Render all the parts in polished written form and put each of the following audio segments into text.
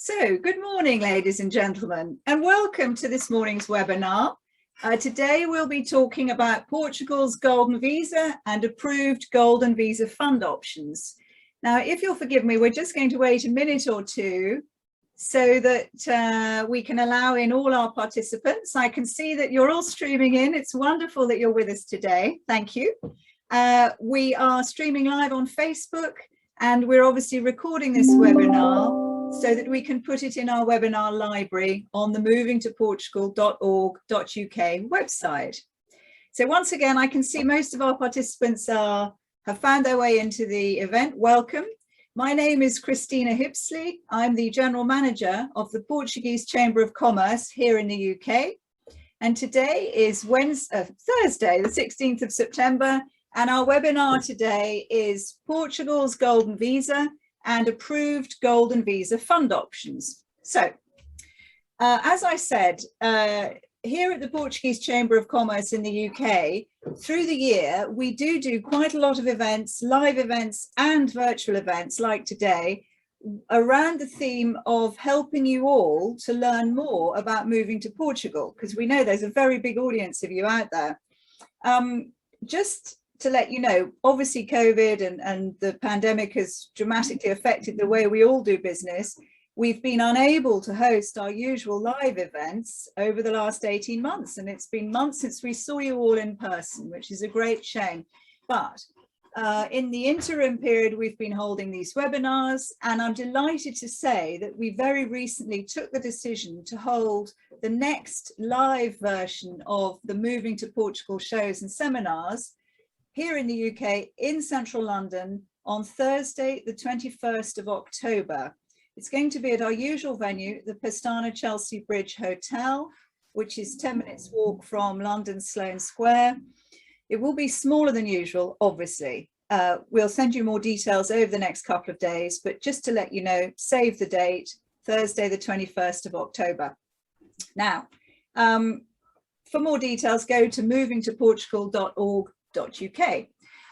So, good morning, ladies and gentlemen, and welcome to this morning's webinar. Today, we'll be talking about Portugal's Golden Visa and approved Golden Visa fund options. Now, if you'll forgive me, we're just going to wait a minute or two so that we can allow in all our participants. I can see that you're all streaming in. It's wonderful that you're with us today. Thank you. We are streaming live on Facebook, and we're obviously recording this webinar so that we can put it in our webinar library on the movingtoportugal.org.uk website. So once again, I can see most of our participants have found their way into the event. Welcome. My name is Christina Hippisley. I'm the General Manager of the Portuguese Chamber of Commerce here in the UK. And today is Thursday, the 16th of September. And our webinar today is Portugal's Golden Visa and approved Golden Visa fund options. So, as I said, here at the Portuguese Chamber of Commerce in the UK, through the year, we do quite a lot of events, live events and virtual events like today, around the theme of helping you all to learn more about moving to Portugal, because we know there's a very big audience of you out there. Just to let you know, obviously COVID and the pandemic has dramatically affected the way we all do business. We've been unable to host our usual live events over the last 18 months, and it's been months since we saw you all in person, which is a great shame. But in the interim period, we've been holding these webinars, and I'm delighted to say that we very recently took the decision to hold the next live version of the Moving to Portugal shows and seminars here in the UK in central London on Thursday, the 21st of October. It's going to be at our usual venue, the Pestana Chelsea Bridge Hotel, which is 10 minutes walk from London Sloane Square. It will be smaller than usual, obviously. We'll send you more details over the next couple of days, but just to let you know, save the date, Thursday, the 21st of October. Now, for more details, go to movingtoportugal.org.uk.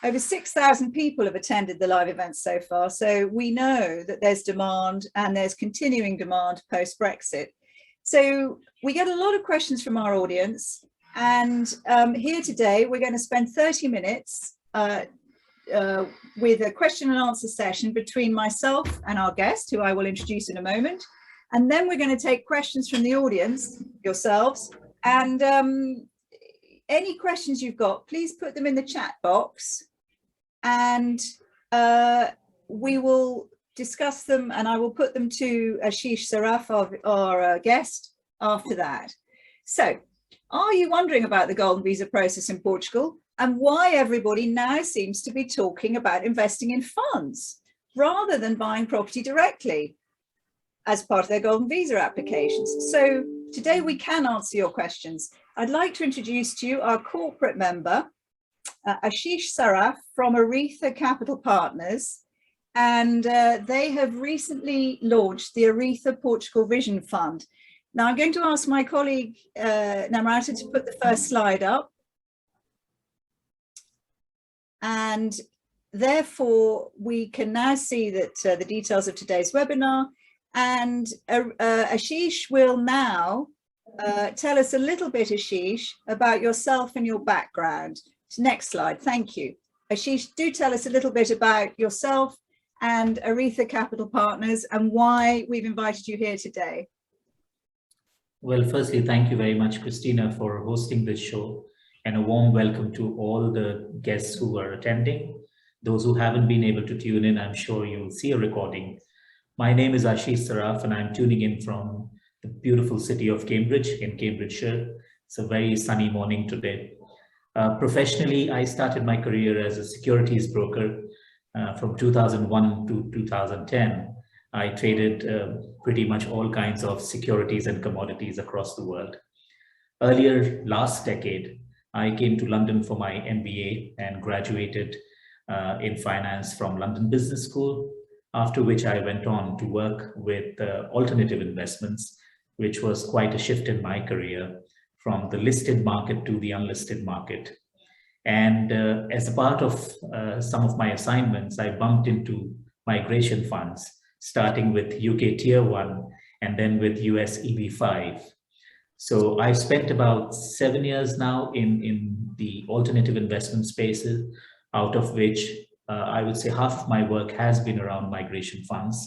Over 6,000 people have attended the live events so far, so we know that there's demand and there's continuing demand post-Brexit. So we get a lot of questions from our audience, and here today we're going to spend 30 minutes with a question and answer session between myself and our guest, who I will introduce in a moment, and then we're going to take questions from the audience, yourselves, and any questions you've got, please put them in the chat box, and we will discuss them, and I will put them to Ashish Saraff, our guest, after that. So, are you wondering about the Golden Visa process in Portugal and why everybody now seems to be talking about investing in funds rather than buying property directly as part of their Golden Visa applications? So today we can answer your questions. I'd like to introduce to you our corporate member, Ashish Saraff from Aretha Capital Partners, and they have recently launched the Aretha Portugal Vision Fund. Now I'm going to ask my colleague Namrata to put the first slide up, and therefore we can now see that the details of today's webinar, and Ashish will now tell us a little bit, Ashish, about yourself and your background. Next slide, thank you. Ashish, do tell us a little bit about yourself and Aretha Capital Partners and why we've invited you here today. Well, firstly, thank you very much, Christina, for hosting this show, and a warm welcome to all the guests who are attending. Those who haven't been able to tune in, I'm sure you'll see a recording. My name is Ashish Saraff, and I'm tuning in from the beautiful city of Cambridge in Cambridgeshire. It's a very sunny morning today. Professionally, I started my career as a securities broker from 2001 to 2010. I traded pretty much all kinds of securities and commodities across the world. Earlier, last decade, I came to London for my MBA and graduated in finance from London Business School, after which I went on to work with alternative investments, which was quite a shift in my career from the listed market to the unlisted market. And as a part of some of my assignments, I bumped into migration funds, starting with UK Tier 1 and then with US EB5. So I've spent about 7 years now in the alternative investment spaces, out of which I would say half of my work has been around migration funds.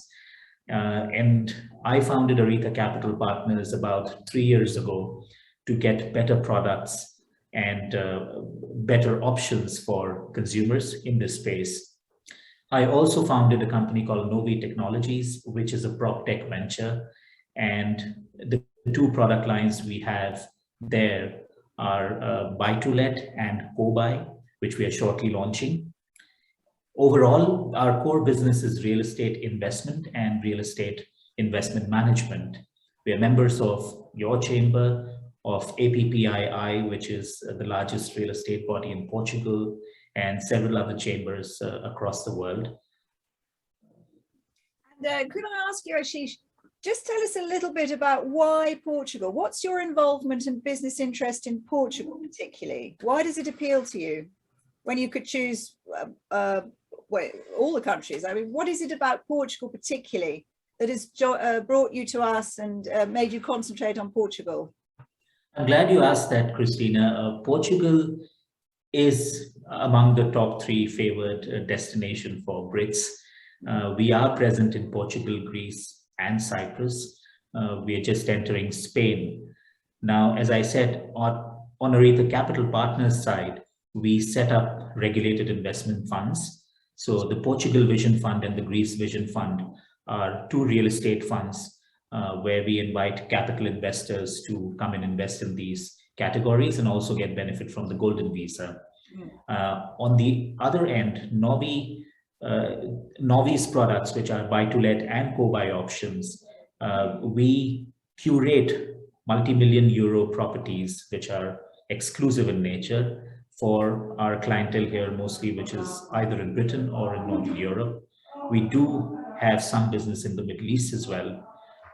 And I founded Aretha Capital Partners about 3 years ago to get better products and better options for consumers in this space. I also founded a company called Novi Technologies, which is a prop tech venture. And the two product lines we have there are buy to let and co-buy, which we are shortly launching. Overall, our core business is real estate investment and real estate investment management. We are members of your chamber, of APPII, which is the largest real estate body in Portugal, and several other chambers across the world. And could I ask you, Ashish, just tell us a little bit about why Portugal? What's your involvement and business interest in Portugal particularly? Why does it appeal to you when you could choose all the countries? I mean, what is it about Portugal particularly that has brought you to us and made you concentrate on Portugal? I'm glad you asked that, Christina. Portugal is among the top 3 favored destination for Brits. We are present in Portugal, Greece, and Cyprus. We are just entering Spain. Now, as I said, on Aretha Capital Partners side, we set up regulated investment funds. So the Portugal Vision Fund and the Greece Vision Fund are 2 real estate funds where we invite capital investors to come and invest in these categories and also get benefit from the Golden Visa. On the other end, Novi's products, which are buy-to-let and co-buy options, we curate multi-million euro properties which are exclusive in nature for our clientele here mostly, which is either in Britain or in Northern Europe. We do have some business in the Middle East as well,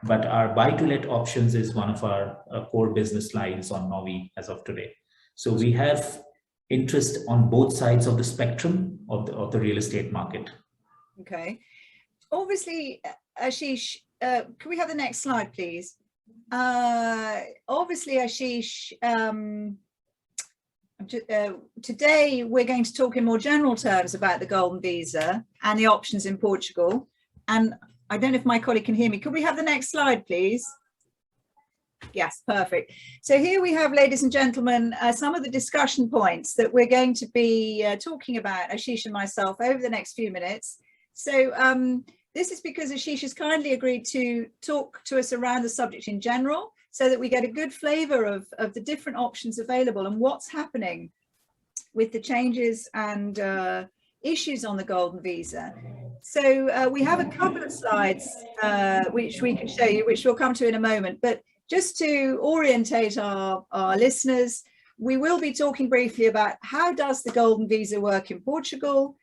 but our buy-to-let options is one of our core business lines on Novi as of today. So we have interest on both sides of the spectrum of the real estate market. Okay. Obviously, Ashish, can we have the next slide, please? Obviously, Ashish, today we're going to talk in more general terms about the Golden Visa and the options in Portugal. And I don't know if my colleague can hear me. Could we have the next slide, please? Yes, perfect. So here we have, ladies and gentlemen, some of the discussion points that we're going to be talking about, Ashish and myself, over the next few minutes. So this is because Ashish has kindly agreed to talk to us around the subject in general, so that we get a good flavour of the different options available and what's happening with the changes and issues on the Golden Visa. So we have a couple of slides which we can show you, which we'll come to in a moment. But just to orientate our listeners, we will be talking briefly about how does the Golden Visa work in Portugal.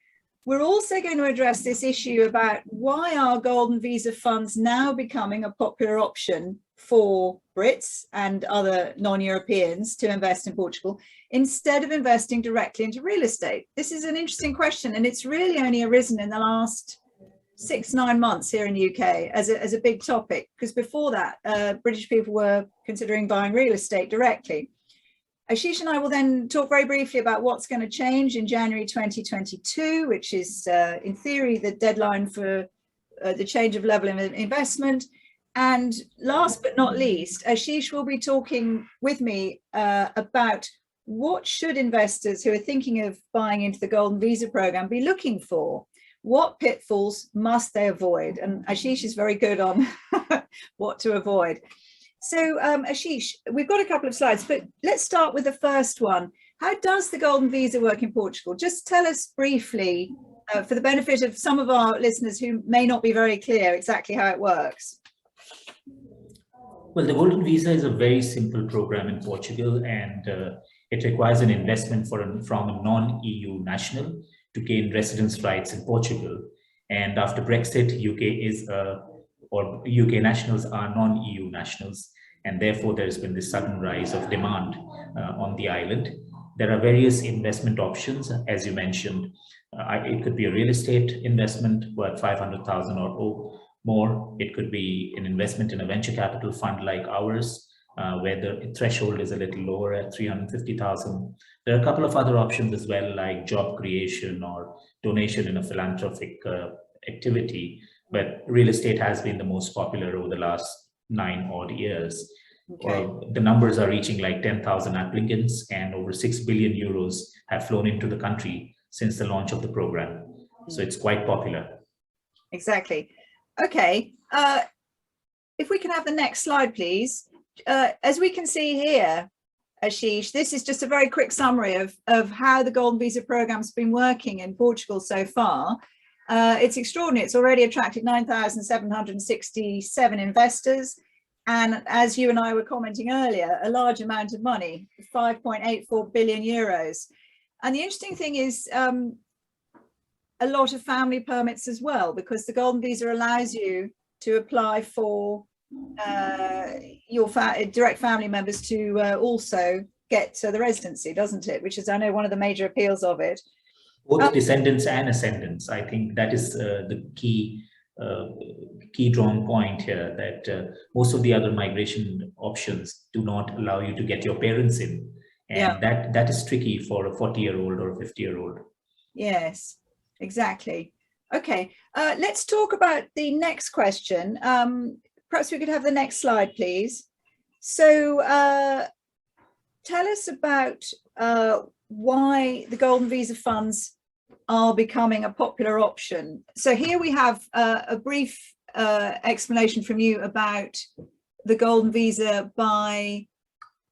We're also going to address this issue about why are Golden Visa funds now becoming a popular option for Brits and other non-Europeans to invest in Portugal instead of investing directly into real estate. This is an interesting question, and it's really only arisen in the last 6-9 months here in the UK as a big topic, because before that, British people were considering buying real estate directly. Ashish and I will then talk very briefly about what's going to change in January 2022, which is in theory the deadline for the change of level of investment. And last but not least, Ashish will be talking with me about what should investors who are thinking of buying into the Golden Visa program be looking for. What pitfalls must they avoid? And Ashish is very good on what to avoid. So Ashish, we've got a couple of slides, but let's start with the first one. How does the Golden Visa work in Portugal? Just tell us briefly, for the benefit of some of our listeners who may not be very clear exactly how it works. Well, the Golden Visa is a very simple program in Portugal, and it requires an investment from a non-EU national to gain residence rights in Portugal. And after Brexit, UK nationals are non-EU nationals, and therefore there has been this sudden rise of demand on the island. There are various investment options, as you mentioned. It could be a real estate investment worth 500,000 or more. It could be an investment in a venture capital fund like ours, where the threshold is a little lower at 350,000. There are a couple of other options as well, like job creation or donation in a philanthropic activity. But real estate has been the most popular over the last 9 odd years. Okay. The numbers are reaching like 10,000 applicants, and over 6 billion euros have flown into the country since the launch of the program. So it's quite popular. Exactly. Okay. If we can have the next slide, please. As we can see here, Ashish, this is just a very quick summary of how the Golden Visa program's been working in Portugal so far. It's extraordinary. It's already attracted 9,767 investors. And as you and I were commenting earlier, a large amount of money, 5.84 billion euros. And the interesting thing is a lot of family permits as well, because the Golden Visa allows you to apply for your direct family members to also get the residency, doesn't it? Which is, I know, one of the major appeals of it. Both descendants and ascendants. I think that is the key drawn point here, that most of the other migration options do not allow you to get your parents in, and that is tricky for a 40-year-old or a 50-year-old. Yes, exactly. Okay, let's talk about the next question. Perhaps we could have the next slide, please. So tell us about why the Golden Visa funds are becoming a popular option. So here we have a brief explanation from you about the Golden Visa by...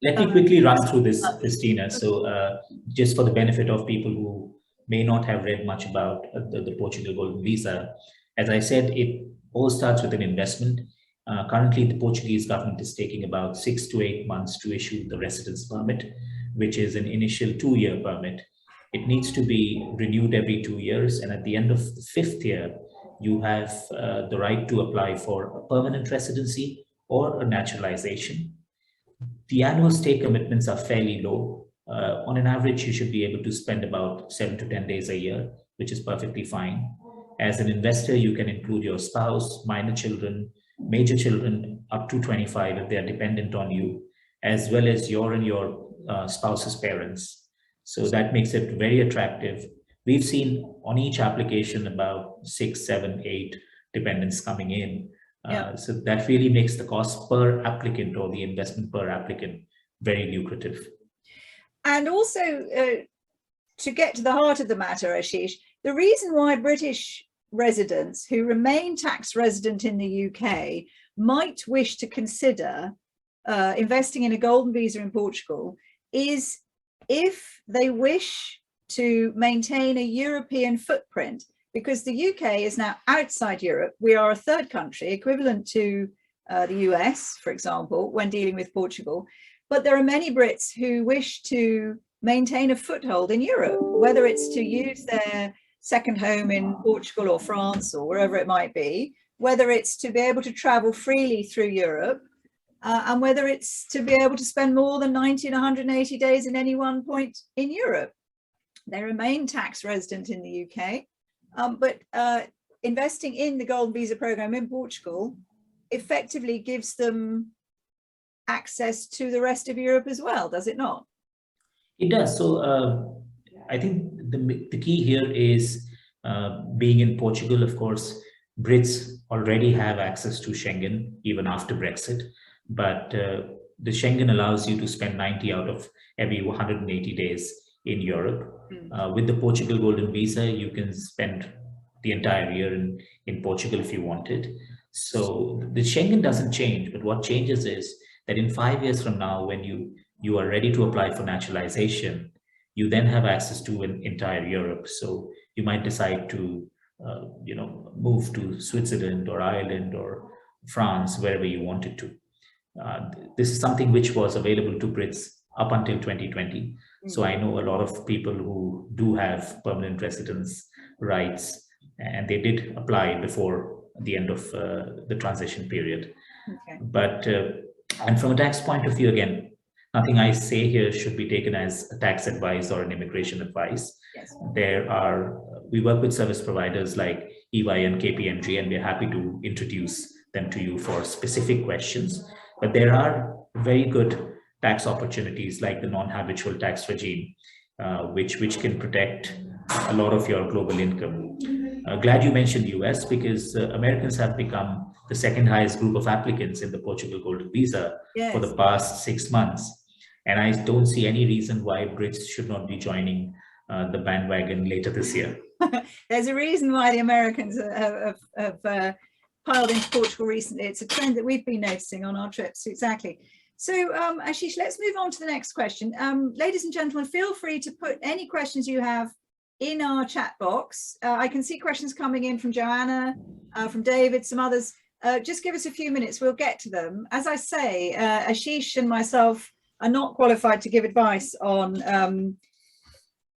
Let me quickly run through this, Christina. So just for the benefit of people who may not have read much about the Portugal Golden Visa, as I said, it all starts with an investment. Currently, the Portuguese government is taking about 6 to 8 months to issue the residence permit, which is an initial 2-year permit. It needs to be renewed every 2 years, and at the end of the 5th year, you have the right to apply for a permanent residency or a naturalization. The annual stay commitments are fairly low. On an average, you should be able to spend about 7 to 10 days a year, which is perfectly fine. As an investor, you can include your spouse, minor children, major children up to 25 if they are dependent on you, as well as your and your spouse's parents. So that makes it very attractive. We've seen on each application about 6, 7, 8 dependents coming in. So that really makes the cost per applicant or the investment per applicant very lucrative. And also, to get to the heart of the matter, Ashish, the reason why British residents who remain tax resident in the UK might wish to consider investing in a Golden Visa in Portugal is if they wish to maintain a European footprint, because the UK is now outside Europe. We are a third country, equivalent to the US, for example, when dealing with Portugal. But there are many Brits who wish to maintain a foothold in Europe, whether it's to use their second home in Portugal or France or wherever it might be, whether it's to be able to travel freely through Europe, and whether it's to be able to spend more than 90 and 180 days in any one point in Europe. They remain tax resident in the UK, but investing in the Golden Visa program in Portugal effectively gives them access to the rest of Europe as well, does it not? It does. So I think the key here is being in Portugal. Of course, Brits already have access to Schengen even after Brexit, but the Schengen allows you to spend 90 out of every 180 days in Europe. With the Portugal Golden Visa, you can spend the entire year in Portugal if you wanted. So the Schengen doesn't change, but what changes is that in 5 years from now, when you are ready to apply for naturalization, you then have access to an entire Europe. So you might decide to move to Switzerland or Ireland or France, wherever you wanted to. This is something which was available to Brits up until 2020. So I know a lot of people who do have permanent residence rights, and they did apply before the end of the transition period. Okay. But and from a tax point of view, again, nothing I say here should be taken as a tax advice or an immigration advice. Yes. We work with service providers like EY and KPMG, and we're happy to introduce them to you for specific questions. But there are very good tax opportunities like the non-habitual tax regime, which can protect a lot of your global income. Glad you mentioned US, because Americans have become the second highest group of applicants in the Portugal Golden Visa for the past 6 months. And I don't see any reason why Brits should not be joining the bandwagon later this year. There's a reason why the Americans have piled into Portugal recently. It's a trend that we've been noticing on our trips. Exactly. So Ashish, let's move on to the next question. Ladies and gentlemen, feel free to put any questions you have in our chat box. I can see questions coming in from Joanna, from David, some others. Just give us a few minutes, we'll get to them. As I say, Ashish and myself are not qualified to give advice on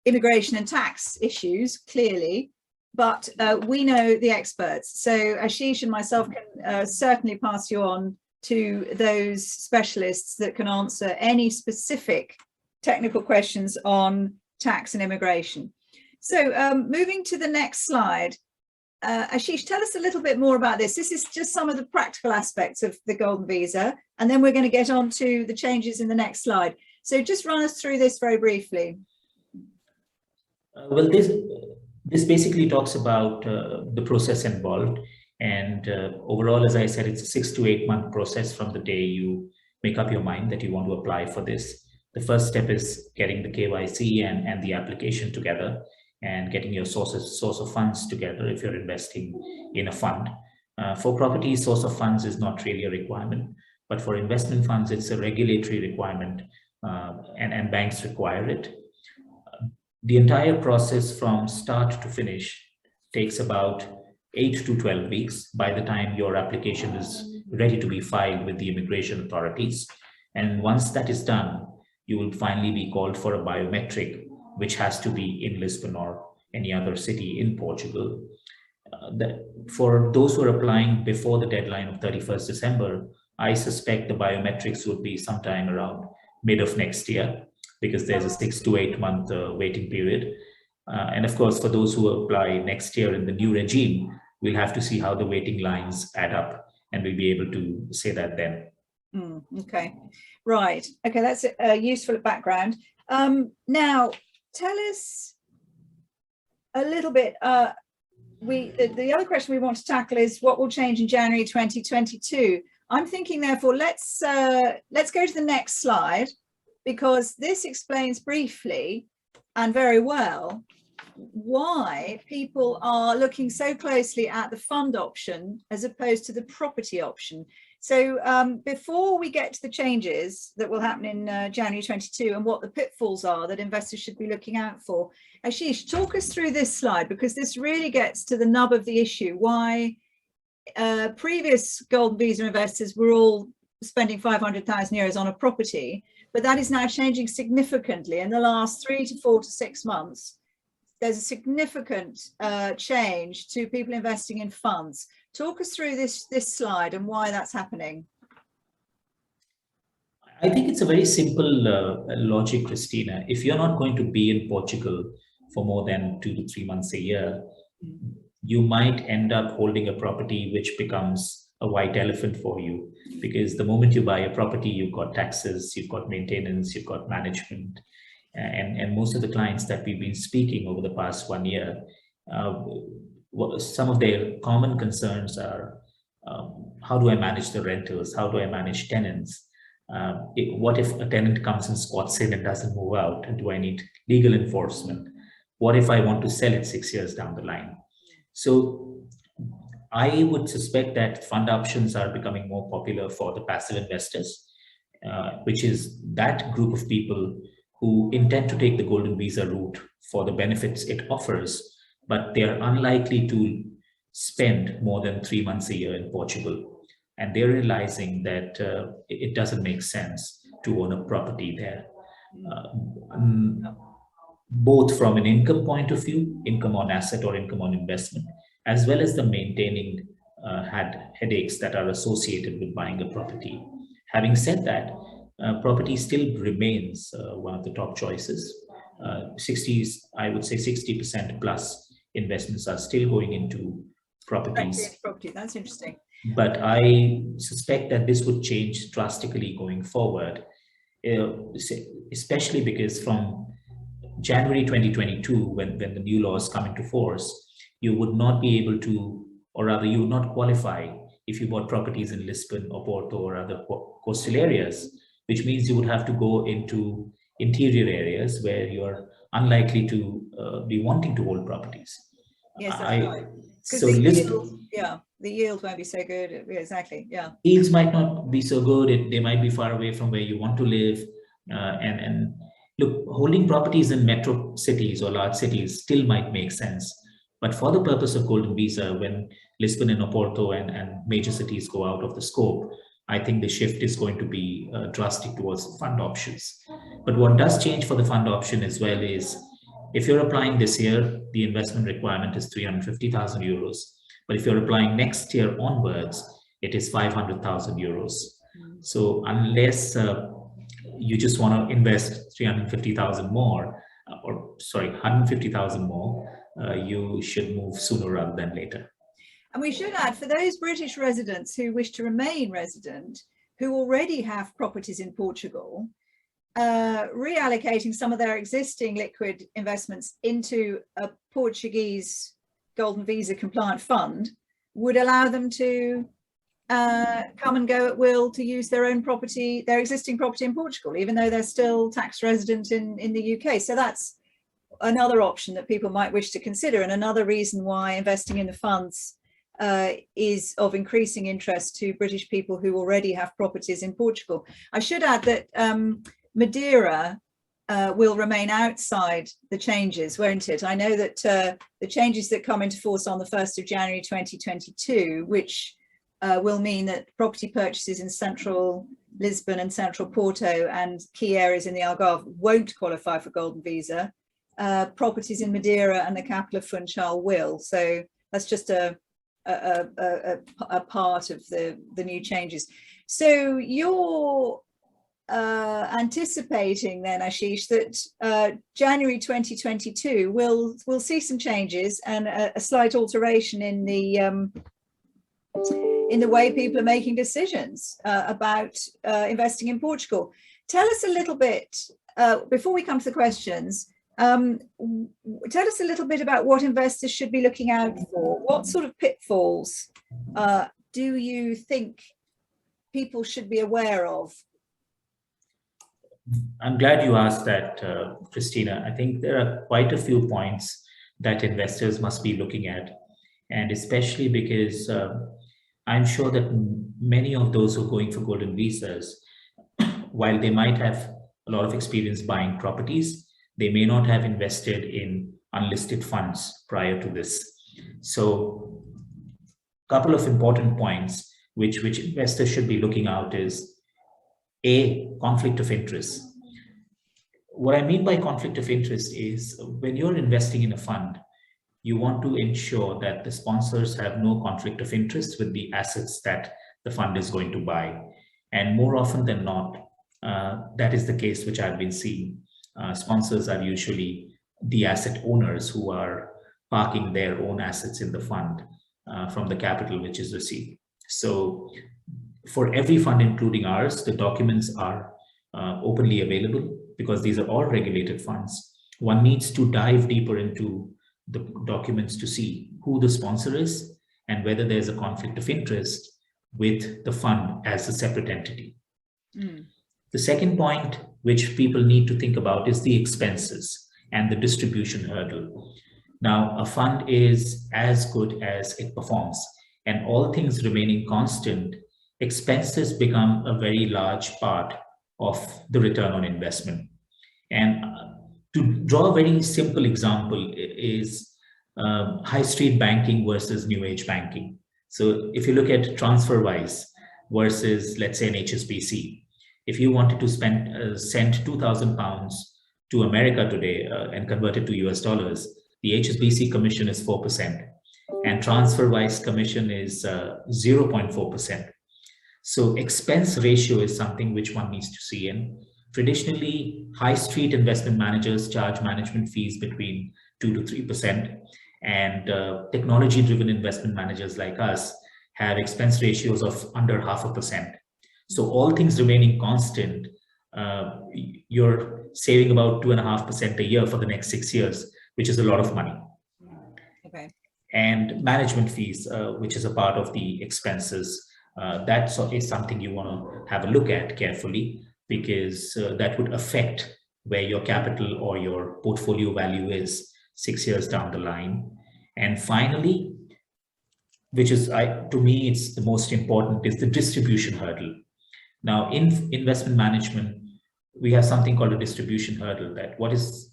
immigration and tax issues, clearly, but we know the experts. So Ashish and myself can certainly pass you on to those specialists that can answer any specific technical questions on tax and immigration. So moving to the next slide, Ashish, tell us a little bit more about this. This is just some of the practical aspects of the Golden Visa, and then we're going to get on to the changes in the next slide. So just run us through this very briefly. Well, this basically talks about the process involved. And overall, as I said, it's a 6 to 8 month process from the day you make up your mind that you want to apply for this. The first step is getting the KYC and the application together, and getting your source of funds together if you're investing in a fund. For property, source of funds is not really a requirement, but for investment funds, it's a regulatory requirement, and banks require it. The entire process from start to finish takes about 8 to 12 weeks by the time your application is ready to be filed with the immigration authorities. And once that is done, you will finally be called for a biometric, which has to be in Lisbon or any other city in Portugal. For those who are applying before the deadline of 31st December, I suspect the biometrics would be sometime around mid of next year, because there's a 6 to 8 month waiting period. And of course, for those who apply next year in the new regime, we'll have to see how the waiting lines add up, and we'll be able to say that then. Okay, right. Okay, that's a useful background. Now, tell us a little bit. The other question we want to tackle is what will change in January 2022. I'm thinking, therefore, let's go to the next slide, because this explains briefly and very well why people are looking so closely at the fund option as opposed to the property option. So before we get to the changes that will happen in January 22 and what the pitfalls are that investors should be looking out for, Ashish, talk us through this slide, because this really gets to the nub of the issue, why previous Golden Visa investors were all spending 500,000 euros on a property, but that is now changing significantly in the last 3 to 4 to 6 months. There's a significant change to people investing in funds. Talk us through this slide and why that's happening. I think it's a very simple logic, Christina. If you're not going to be in Portugal for more than 2 to 3 months a year, you might end up holding a property which becomes a white elephant for you, because the moment you buy a property, you've got taxes, you've got maintenance, you've got management. And most of the clients that we've been speaking over the past 1 year, some of their common concerns are, how do I manage the renters? How do I manage tenants? What if a tenant comes and squats in and doesn't move out? And do I need legal enforcement? What if I want to sell it 6 years down the line? So I would suspect that fund options are becoming more popular for the passive investors, which is that group of people who intend to take the Golden Visa route for the benefits it offers, but they are unlikely to spend more than 3 months a year in Portugal. And they're realizing that it doesn't make sense to own a property there. Both from an income point of view, income on asset or income on investment, as well as the maintaining headaches that are associated with buying a property. Having said that, property still remains one of the top choices. I would say 60% plus investments are still going into properties. Property, that's interesting. But I suspect that this would change drastically going forward, especially because from January 2022, when the new laws come into force, you would not be able to, or rather you would not qualify if you bought properties in Lisbon or Porto or other coastal areas, which means you would have to go into interior areas where you're unlikely to be wanting to hold properties. Yes, that's right. So the yield won't be so good. Exactly. Yeah. Yields might not be so good. They might be far away from where you want to live. And look, holding properties in metro cities or large cities still might make sense. But for the purpose of golden visa, when Lisbon and Oporto and major cities go out of the scope, I think the shift is going to be drastic towards fund options. But what does change for the fund option as well is, if you're applying this year, the investment requirement is 350,000 euros. But if you're applying next year onwards, it is 500,000 euros. So unless you just want to invest 350,000 more, or sorry, 150,000 more, you should move sooner rather than later. And we should add, for those British residents who wish to remain resident, who already have properties in Portugal, reallocating some of their existing liquid investments into a Portuguese golden visa compliant fund would allow them to come and go at will to use their own property, their existing property in Portugal, even though they're still tax resident in the UK. So that's another option that people might wish to consider, and another reason why investing in the funds is of increasing interest to British people who already have properties in Portugal. I should add that Madeira will remain outside the changes, won't it? I know that the changes that come into force on the 1st of January 2022, which will mean that property purchases in central Lisbon and central Porto and key areas in the Algarve won't qualify for golden visa. Properties in Madeira and the capital of Funchal will. So that's just a part of the new changes. So you're anticipating then, Ashish, that January 2022 we'll see some changes and a slight alteration in the way people are making decisions about investing in Portugal. Tell us a little bit, before we come to the questions, tell us a little bit about what investors should be looking out for. What sort of pitfalls do you think people should be aware of? I'm glad you asked that, Christina. I think there are quite a few points that investors must be looking at, and especially because I'm sure that many of those who are going for golden visas, while they might have a lot of experience buying properties, they may not have invested in unlisted funds prior to this. So a couple of important points which investors should be looking out is A, conflict of interest. What I mean by conflict of interest is when you're investing in a fund, you want to ensure that the sponsors have no conflict of interest with the assets that the fund is going to buy. And more often than not, that is the case which I've been seeing. Sponsors are usually the asset owners who are parking their own assets in the fund from the capital which is received. So for every fund, including ours, the documents are openly available because these are all regulated funds. One needs to dive deeper into the documents to see who the sponsor is and whether there's a conflict of interest with the fund as a separate entity. The second point which people need to think about is the expenses and the distribution hurdle. Now, a fund is as good as it performs, and all things remaining constant, expenses become a very large part of the return on investment. And to draw a very simple example is high street banking versus new age banking. So if you look at TransferWise versus, let's say, an HSBC, if you wanted to send £2,000 to America today and convert it to US dollars, the HSBC commission is 4% and TransferWise commission is 0.4%. So expense ratio is something which one needs to see in. Traditionally, high street investment managers charge management fees between 2 to 3%. And technology-driven investment managers like us have expense ratios of under 0.5%. So all things remaining constant, you're saving about 2.5% a year for the next 6 years, which is a lot of money. Okay. And management fees, which is a part of the expenses, that is something you want to have a look at carefully, because that would affect where your capital or your portfolio value is 6 years down the line. And finally, which is, to me, it's the most important, is the distribution hurdle. Now, in investment management, we have something called a distribution hurdle, that what is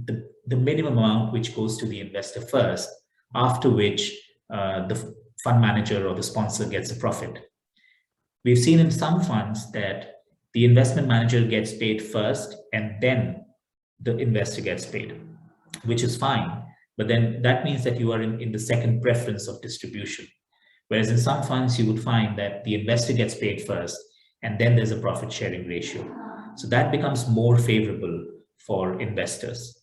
the minimum amount which goes to the investor first, after which the fund manager or the sponsor gets a profit. We've seen in some funds that the investment manager gets paid first and then the investor gets paid, which is fine. But then that means that you are in the second preference of distribution. Whereas in some funds, you would find that the investor gets paid first and then there's a profit sharing ratio. So that becomes more favorable for investors.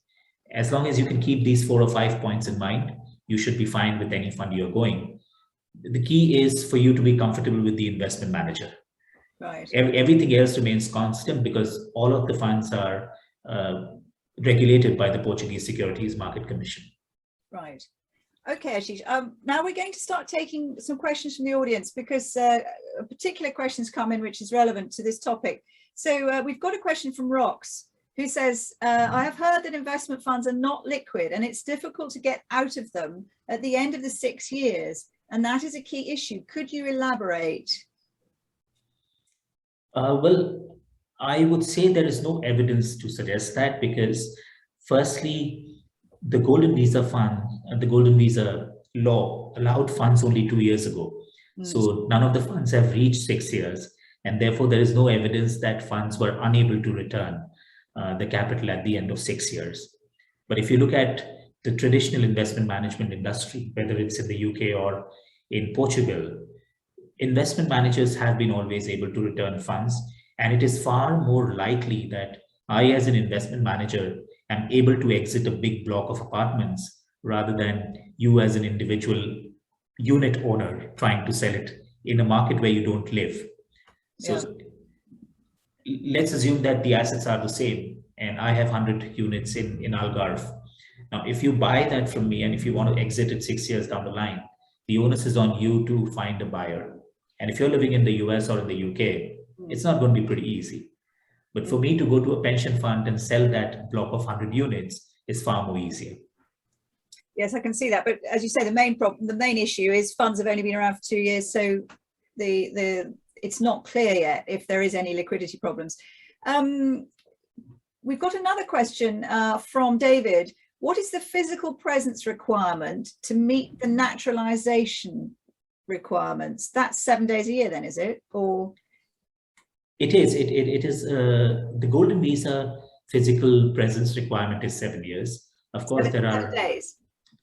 As long as you can keep these 4 or 5 points in mind, you should be fine with any fund you're going. The key is for you to be comfortable with the investment manager. Right. Everything else remains constant because all of the funds are regulated by the Portuguese Securities Market Commission. Right. Okay, Ashish. Now we're going to start taking some questions from the audience, because particular questions come in which is relevant to this topic. So we've got a question from Rox, who says, I have heard that investment funds are not liquid and it's difficult to get out of them at the end of the 6 years. And that is a key issue. Could you elaborate? Well, I would say there is no evidence to suggest that, because firstly, the Golden Visa Fund, the Golden Visa law allowed funds only 2 years ago. So none of the funds have reached 6 years. And therefore, there is no evidence that funds were unable to return the capital at the end of 6 years. But if you look at the traditional investment management industry, whether it's in the UK or in Portugal, investment managers have been always able to return funds. And it is far more likely that I, as an investment manager, am able to exit a big block of apartments rather than you as an individual unit owner trying to sell it in a market where you don't live. So let's assume that the assets are the same and I have 100 units in Algarve. Now, if you buy that from me and if you want to exit it 6 years down the line, the onus is on you to find a buyer. And if you're living in the US or in the UK, it's not going to be pretty easy. But for me to go to a pension fund and sell that block of 100 units is far more easier. Yes, I can see that. But as you say, the main issue is funds have only been around for 2 years. So it's not clear yet if there is any liquidity problems. We've got another question from David. What is the physical presence requirement to meet the naturalization requirements? That's 7 days a year then, is it? Or it is. It is the Golden Visa physical presence requirement is 7 years. Of course, there are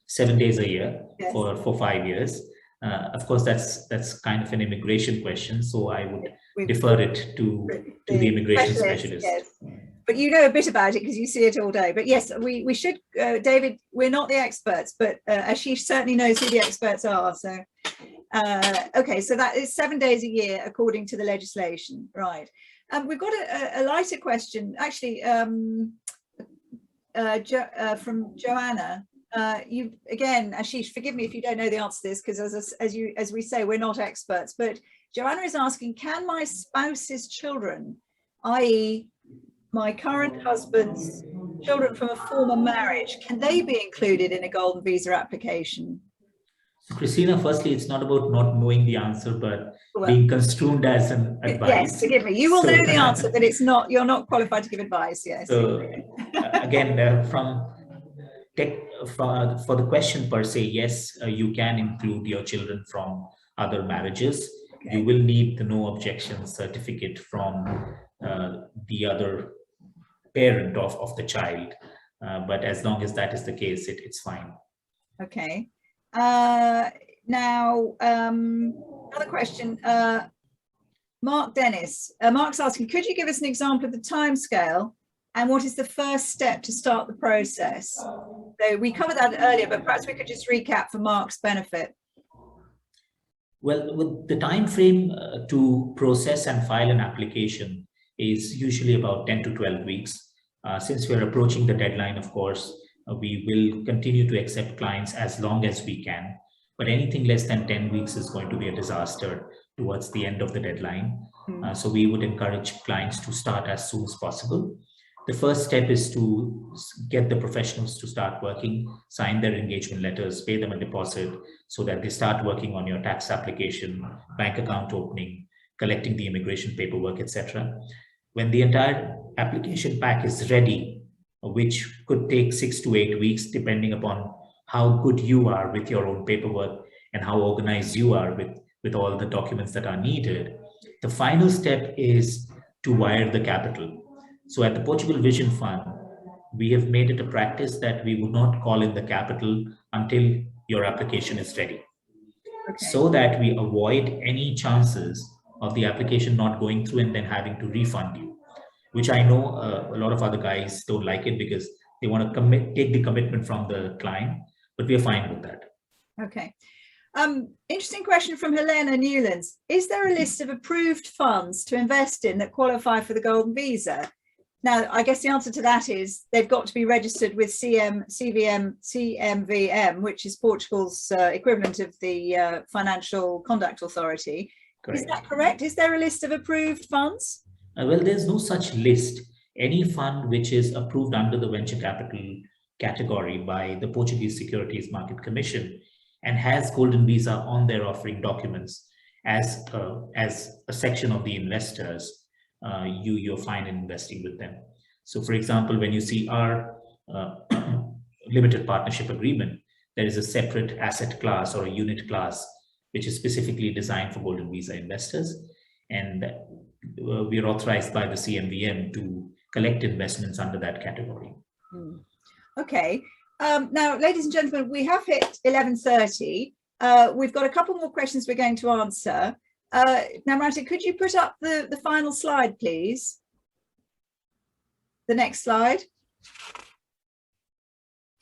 7 days a year for 5 years. Of course, that's kind of an immigration question, so I would defer it to the immigration specialist. Yes. But you know a bit about it because you see it all day. But yes, we should, David, we're not the experts, but Ashish certainly knows who the experts are. So, okay, so that is 7 days a year according to the legislation, right? We've got a lighter question, actually, from Joanna. You again, Ashish, forgive me if you don't know the answer to this, because as we say, we're not experts. But Joanna is asking, can my spouse's children, i.e., my current husband's children from a former marriage, can they be included in a Golden Visa application? So Christina, firstly, it's not about not knowing the answer, but being construed as an advice. Yes, forgive me. You will know the answer, but it's not. You're not qualified to give advice. Yes. So again, for the question per se, yes, you can include your children from other marriages. Okay. You will need the no objection certificate from the other parent of the child, but as long as that is the case, it's fine. Okay. Now, another question. Mark Dennis. Mark's asking, could you give us an example of the timescale and what is the first step to start the process? So we covered that earlier, but perhaps we could just recap for Mark's benefit. Well, with the time frame to process and file an application is usually about 10 to 12 weeks. Since we're approaching the deadline, of course, we will continue to accept clients as long as we can, but anything less than 10 weeks is going to be a disaster towards the end of the deadline. So we would encourage clients to start as soon as possible. The first step is to get the professionals to start working, sign their engagement letters, pay them a deposit so that they start working on your tax application, bank account opening, collecting the immigration paperwork, etc. When the entire application pack is ready, which could take 6 to 8 weeks, depending upon how good you are with your own paperwork and how organized you are with all the documents that are needed, the final step is to wire the capital. So at the Portugal Vision Fund, we have made it a practice that we would not call in the capital until your application is ready. Okay. So that we avoid any chances of the application not going through and then having to refund you, which I know a lot of other guys don't like it because they want to take the commitment from the client, but we are fine with that. Okay. Interesting question from Helena Newlands. Is there a list of approved funds to invest in that qualify for the Golden Visa? Now, I guess the answer to that is they've got to be registered with CMVM, which is Portugal's equivalent of the Financial Conduct Authority. Correct. Is that correct? Is there a list of approved funds? Well, there's no such list. Any fund which is approved under the venture capital category by the Portuguese Securities Market Commission and has Golden Visa on their offering documents as a section of the investors, you're fine in investing with them. So for example, when you see our limited partnership agreement, there is a separate asset class or a unit class, which is specifically designed for Golden Visa investors. And we are authorized by the CMVM to collect investments under that category. Okay. Now, ladies and gentlemen, we have hit 11:30. We've got a couple more questions we're going to answer. Now, Marta, could you put up the final slide, please? The next slide.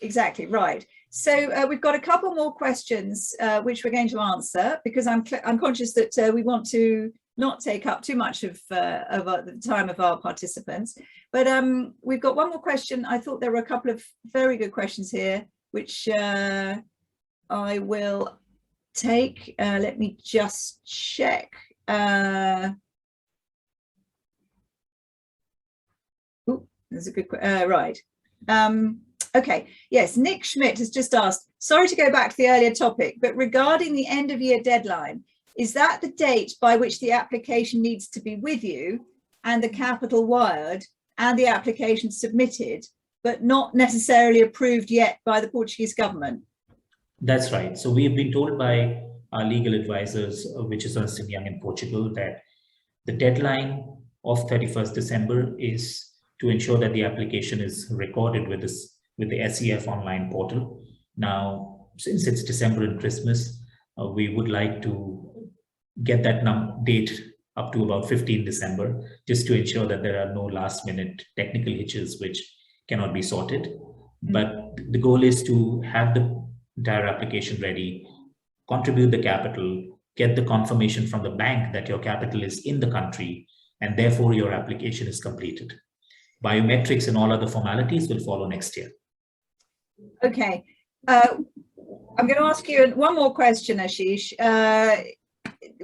Exactly, right. So we've got a couple more questions which we're going to answer because I'm conscious that we want to not take up too much of the time of our participants. But we've got one more question. I thought there were a couple of very good questions here, which I will take. Let me just check. Oh, there's a good question. Right. Okay. Yes, Nick Schmidt has just asked, sorry to go back to the earlier topic, but regarding the end of year deadline, is that the date by which the application needs to be with you and the capital wired and the application submitted, but not necessarily approved yet by the Portuguese government? That's right. So we have been told by our legal advisors, which is Ernst & Young in Portugal, that the deadline of 31st December is to ensure that the application is recorded with the SEF online portal. Now, since it's December and Christmas, we would like to get that date up to about 15 December, just to ensure that there are no last minute technical hitches which cannot be sorted. But the goal is to have the entire application ready, contribute the capital, get the confirmation from the bank that your capital is in the country, and therefore your application is completed. Biometrics and all other formalities will follow next year. Okay. I'm going to ask you one more question, Ashish.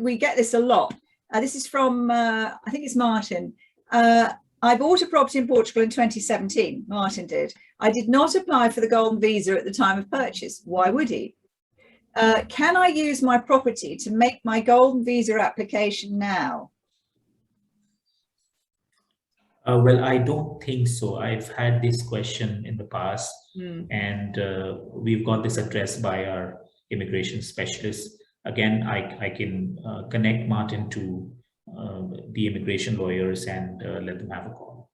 We get this a lot. This is from, I think it's Martin. I bought a property in Portugal in 2017. Martin did. I did not apply for the Golden Visa at the time of purchase. Why would he? Can I use my property to make my Golden Visa application now? Well, I don't think so. I've had this question in the past, and we've got this addressed by our immigration specialist. Again, I can connect Martin to the immigration lawyers and let them have a call.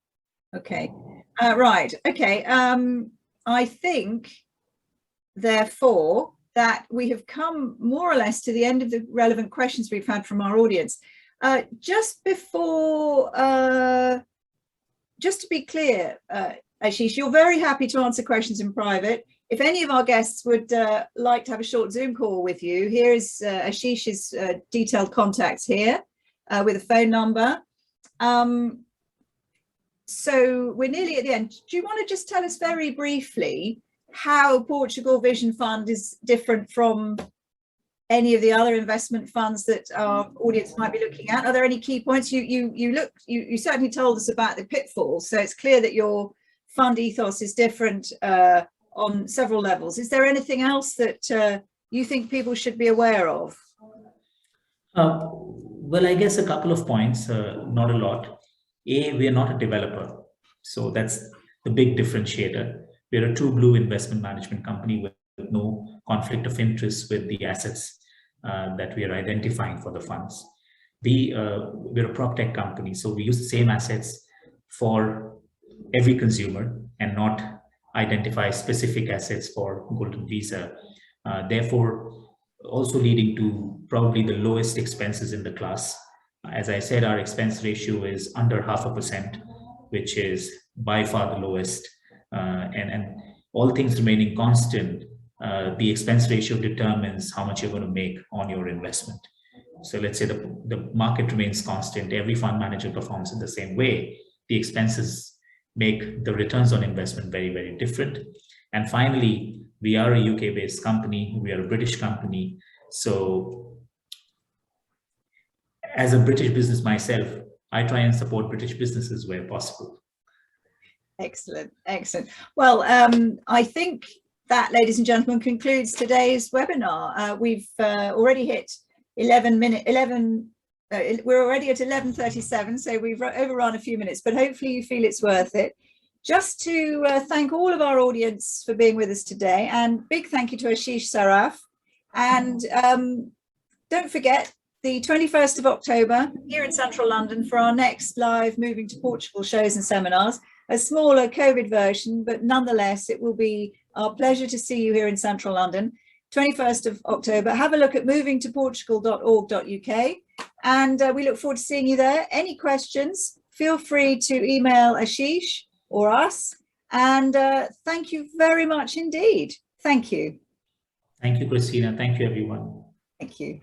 Okay, right. Okay, I think, therefore, that we have come more or less to the end of the relevant questions we've had from our audience. Just before just to be clear, Ashish, you're very happy to answer questions in private. If any of our guests would like to have a short Zoom call with you, here is Ashish's detailed contacts here with a phone number. So we're nearly at the end. Do you want to just tell us very briefly how Portugal Vision Fund is different from any of the other investment funds that our audience might be looking at? Are there any key points? You certainly told us about the pitfalls, so it's clear that your fund ethos is different on several levels. Is there anything else that you think people should be aware of? Well, I guess a couple of points, not a lot. We are not a developer, so that's the big differentiator. We are a true blue investment management company with no conflict of interest with the assets that we are identifying for the funds. We're a prop tech company, so we use the same assets for every consumer and not identify specific assets for Golden Visa. Therefore, also leading to probably the lowest expenses in the class. As I said, our expense ratio is under 0.5%, which is by far the lowest. And all things remaining constant, the expense ratio determines how much you're going to make on your investment. So let's say the market remains constant, every fund manager performs in the same way. The expenses make the returns on investment very, very different. And finally, we are a UK-based company, we are a British company. So as a British business myself, I try and support British businesses where possible. Excellent, excellent. Well, I think that, ladies and gentlemen, concludes today's webinar. We've already hit 11 minutes, we're already at 11:37, so we've overrun a few minutes, but hopefully you feel it's worth it. Just to thank all of our audience for being with us today, and big thank you to Ashish Saraff. And don't forget, the 21st of October here in central London for our next live Moving to Portugal shows and seminars, a smaller COVID version, but nonetheless, it will be our pleasure to see you here in central London. 21st of October. Have a look at movingtoportugal.org.uk, and we look forward to seeing you there. Any questions, feel free to email Ashish or us, and thank you very much indeed. Thank you. Thank you, Christina. Thank you, everyone. Thank you.